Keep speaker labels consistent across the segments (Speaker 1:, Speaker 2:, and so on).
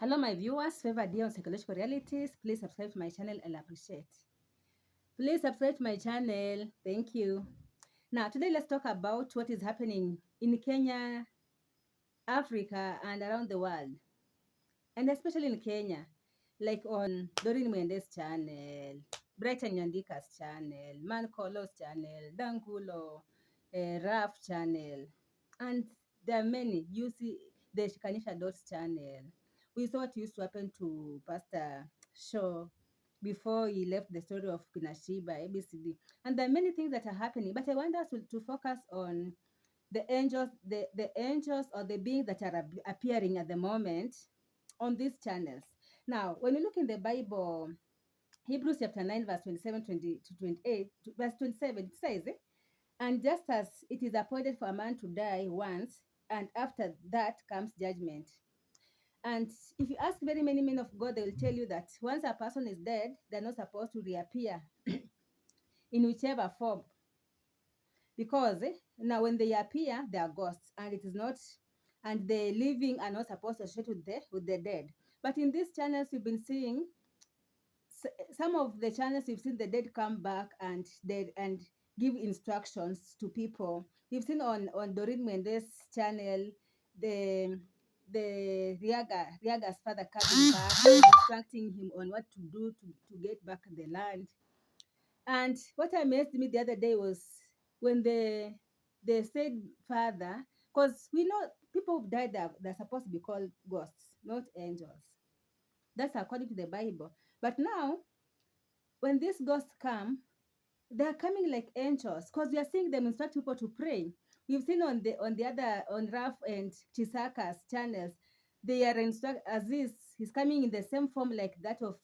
Speaker 1: Hello, my viewers. Favored day on psychological realities. Please subscribe to my channel. I'll appreciate. Please subscribe to my channel. Thank you. Now, today let's talk about what is happening in Kenya, Africa, and around the world, and especially in Kenya, like on Dorin Mendes channel, Brighton Yandika's channel, Mankolo's channel, Dangulo, Raf channel, and there are many. You see the Shikanisha Dots channel. We saw what used to happen to Pastor Shaw before he left the story of Kunashiba, ABCD. And there are many things that are happening, but I want us to focus on the angels, the angels or the beings that are appearing at the moment on these channels. Now, when you look in the Bible, Hebrews chapter 9, verse 27 to 28, verse 27, it says, and just as it is appointed for a man to die once, and after that comes judgment. And if you ask very many men of God, they will tell you that once a person is dead, they're not supposed to reappear in whichever form. Because now when they appear, they are ghosts, and it is not, and the living are not supposed to associate with the dead. But in these channels, you've been seeing some of the channels you've seen the dead come back and give instructions to people. You've seen on Doreen Mendes channel the Riaga's father coming back and instructing him on what to do to get back the land. And what amazed me the other day was when they said father, because we know people who died they're supposed to be called ghosts, not angels. That's according to the Bible. But now when these ghosts come, they are coming like angels because we are seeing them instruct people to pray. We've seen on the other on Raf and Chisaka's channels, they are instruct as this. He's coming in the same form like that of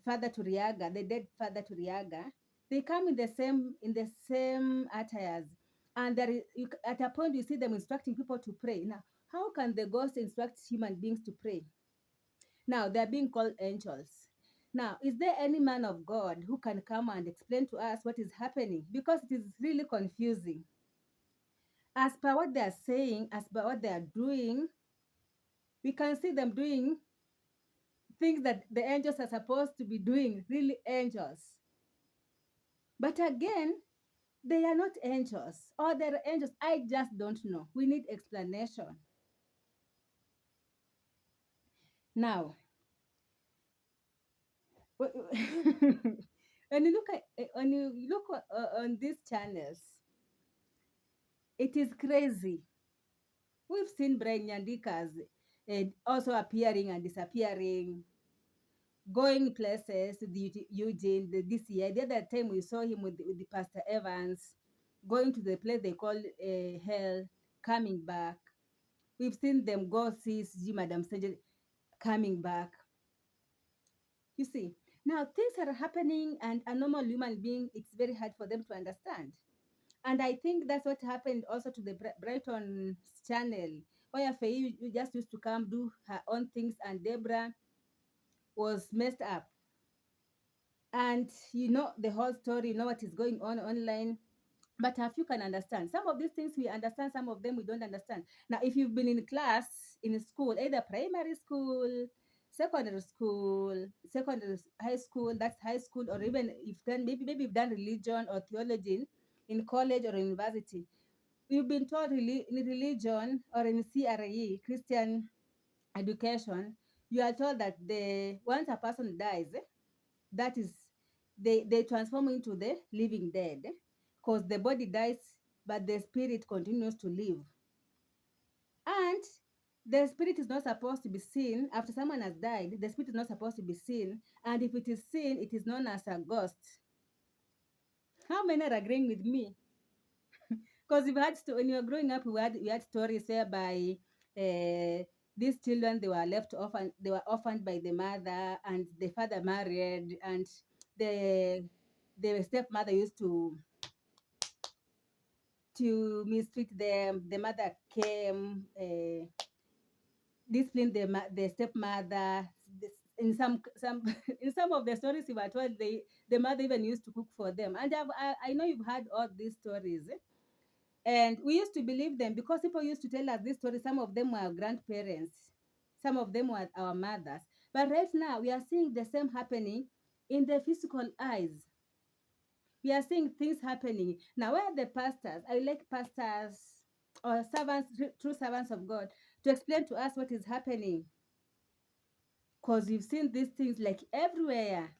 Speaker 1: Father Turiaga, the dead Father Turiaga. They come in the same attires, and at a point you see them instructing people to pray. Now, how can the ghost instruct human beings to pray? Now, they're being called angels. Now, is there any man of God who can come and explain to us what is happening? Because it is really confusing. As per what they are saying, as per what they are doing, we can see them doing things that the angels are supposed to be doing, really angels. But again, they are not angels, or they're angels. I just don't know. We need explanation. Now, when you look on these channels, it is crazy. We've seen Brian Nyandikas also appearing and disappearing, going places to the Eugene this year. The other time we saw him with the Pastor Evans, going to the place they call hell, coming back. We've seen them go see Madam Sanger coming back. You see, now things are happening, and a normal human being, it's very hard for them to understand. And I think that's what happened also to the Brighton channel, where Faye just used to come do her own things, and Deborah was messed up. And you know the whole story, you know what is going on online. But if you can understand, some of these things we understand, some of them we don't understand. Now, if you've been in class, in school, either primary school, high school, that's high school, or even if then maybe you've done religion or theology in college or university, you've been taught in religion or in CRE, Christian education, you are told that once a person dies, that is, they transform into the living dead, because the body dies, but the spirit continues to live. And the spirit is not supposed to be seen after someone has died. The spirit is not supposed to be seen, and if it is seen, it is known as a ghost. How many are agreeing with me? Because when you were growing up, we had stories whereby these children, they were orphaned by the mother, and the father married, and the stepmother used to mistreat them. The mother came, disciplined the stepmother. In some in some of the stories we were told, the mother even used to cook for them. And I know you've heard all these stories. And we used to believe them because people used to tell us these stories. Some of them were grandparents. Some of them were our mothers. But right now, we are seeing the same happening in the physical eyes. We are seeing things happening. Now, where are the pastors? I like pastors or servants, true servants of God, to explain to us what is happening. Because we've seen these things like everywhere.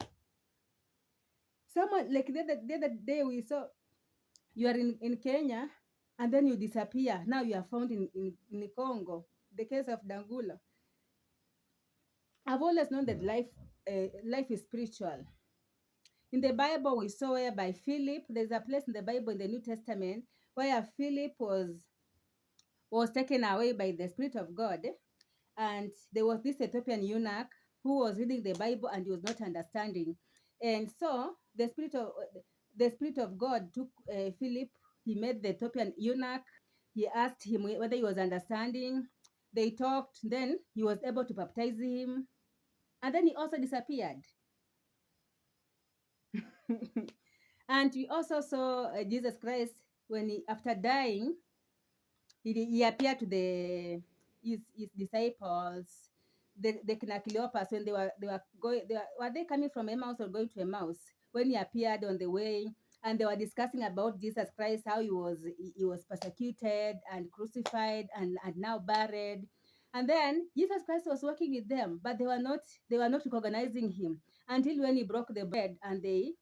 Speaker 1: Someone, like the other day, we saw you are in Kenya and then you disappear. Now you are found in Congo. The case of Dangula. I've always known that life is spiritual. In the Bible, we saw whereby Philip, there's a place in the Bible in the New Testament where Philip was taken away by the Spirit of God, and there was this Ethiopian eunuch who was reading the Bible and he was not understanding, and so the Spirit of God took Philip. He met the Ethiopian eunuch. He asked him whether he was understanding. They talked. Then he was able to baptize him, and then he also disappeared. And we also saw Jesus Christ when after dying, he appeared to his disciples, the Cleopas, when were they coming from Emmaus or going to Emmaus, when he appeared on the way, and they were discussing about Jesus Christ, how he was persecuted and crucified and now buried. And then Jesus Christ was walking with them, but they were not recognizing him until when he broke the bread, and they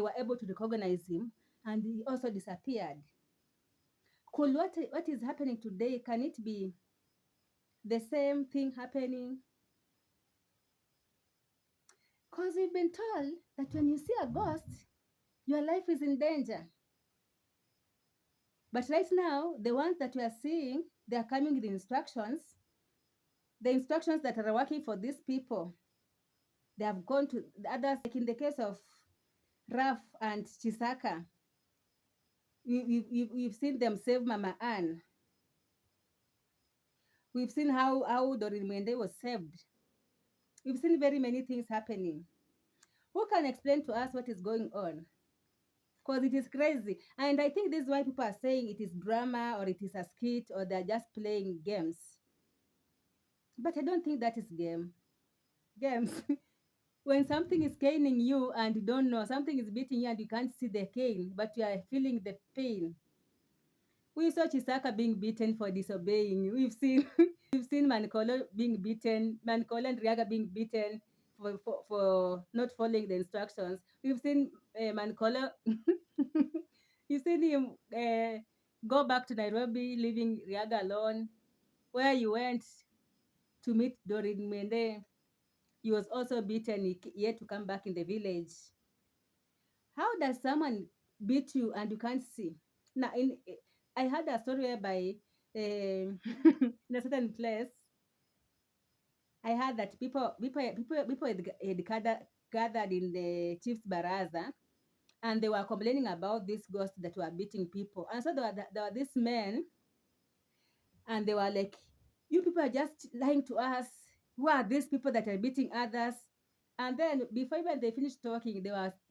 Speaker 1: were able to recognize him, and he also disappeared. Could what is happening today, can it be the same thing happening? Because we've been told that when you see a ghost, your life is in danger. But right now, the ones that we are seeing, they are coming with the instructions that are working for these people. They have gone to the others, like in the case of Raf and Chisaka. We've seen them save Mama Ann. We've seen how Doreen Mende was saved. We've seen very many things happening. Who can explain to us what is going on? Because it is crazy. And I think this is why people are saying it is drama or it is a skit or they're just playing games. But I don't think that is games. When something is caning you and you don't know, something is beating you and you can't see the cane, but you are feeling the pain. We saw Chisaka being beaten for disobeying. We've seen Mankolo being beaten, Mankolo and Riaga being beaten for not following the instructions. We've seen Mankolo, you've seen him go back to Nairobi, leaving Riaga alone. Where you went to meet Doreen Mende, he was also beaten, he had to come back in the village. How does someone beat you and you can't see? Now, I had a story whereby in a certain place, I heard that people had gathered in the chief's baraza, and they were complaining about this ghost that were beating people. And so there were these men, and they were like, "You people are just lying to us. Who are these people that are beating others?" And then before even they finished talking, they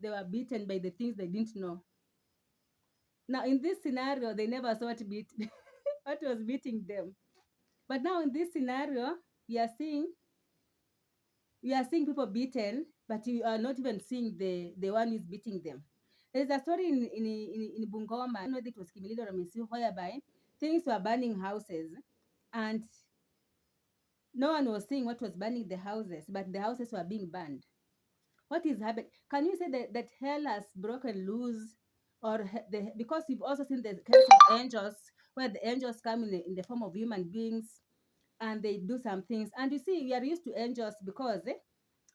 Speaker 1: were beaten by the things they didn't know. Now in this scenario, they never saw what what was beating them. But now in this scenario, we are seeing people beaten, but you are not even seeing the one who is beating them. There's a story in Bungoma, I don't know whether it was Kimilili or Misiu, whereby things were burning houses, and no one was seeing what was burning the houses, but the houses were being burned. What is happening? Can you say that hell has broken loose, or because we've also seen the case of angels, where the angels come in the form of human beings, and they do some things. And you see, we are used to angels because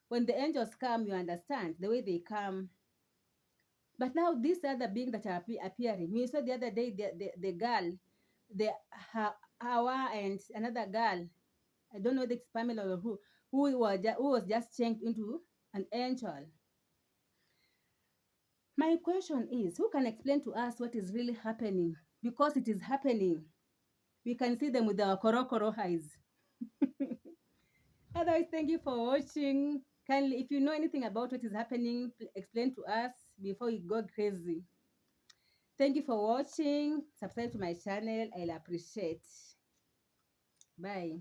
Speaker 1: when the angels come, you understand the way they come. But now these other beings that are appearing, we saw the other day the girl, the Hawa and another girl, I don't know whether it's Pamela or who was just changed into an angel. My question is, who can explain to us what is really happening? Because it is happening. We can see them with our korokoro eyes. Otherwise, thank you for watching. Kindly, if you know anything about what is happening, explain to us before we go crazy. Thank you for watching. Subscribe to my channel. I'll appreciate. Bye.